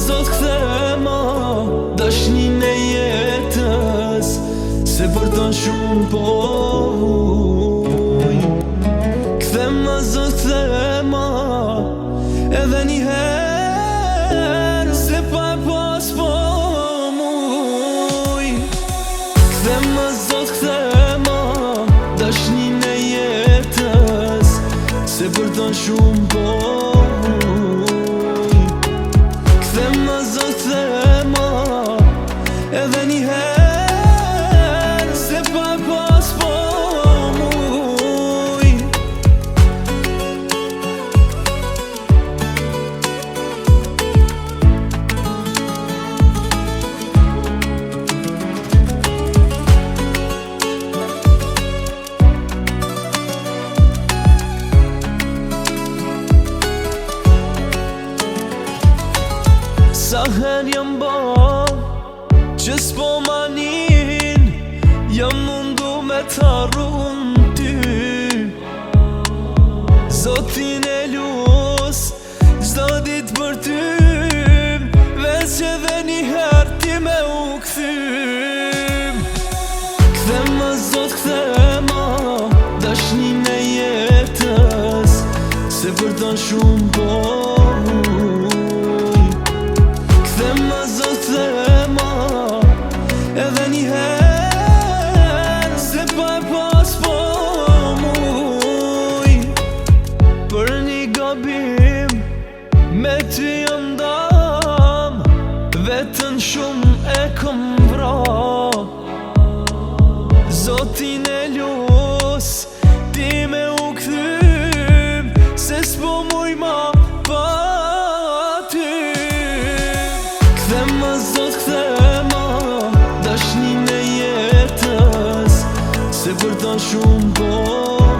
zot kthema dashnin e jetës, se vërton shumë poj. Kthema zot kthema edhe njëherë, se pa e pas po muj. Kthema zot kthema dashnin e jetës, se vërton shumë poj. Kthema zot kthema edhe njëherë, se pa e pas po muj. Sa her jam bo që s'po manin, jam mundu me t'harrun ty. Zotin e lus çdo dit për ty, veç që dhe njëherë ti me u kthym. Kthema zot kthema dashnin e jetës, se vërton shumë poj. Kthema zot kthema edhe njëherë, se pa e pas po muj. Për një gabim me ty jam dam, vetën shumë e kom vra. Zotin e lus ti me u kthym, se s'po muj ma pa ty. Kthema zot kthema dashnin e jetës, se vërton shumë poj.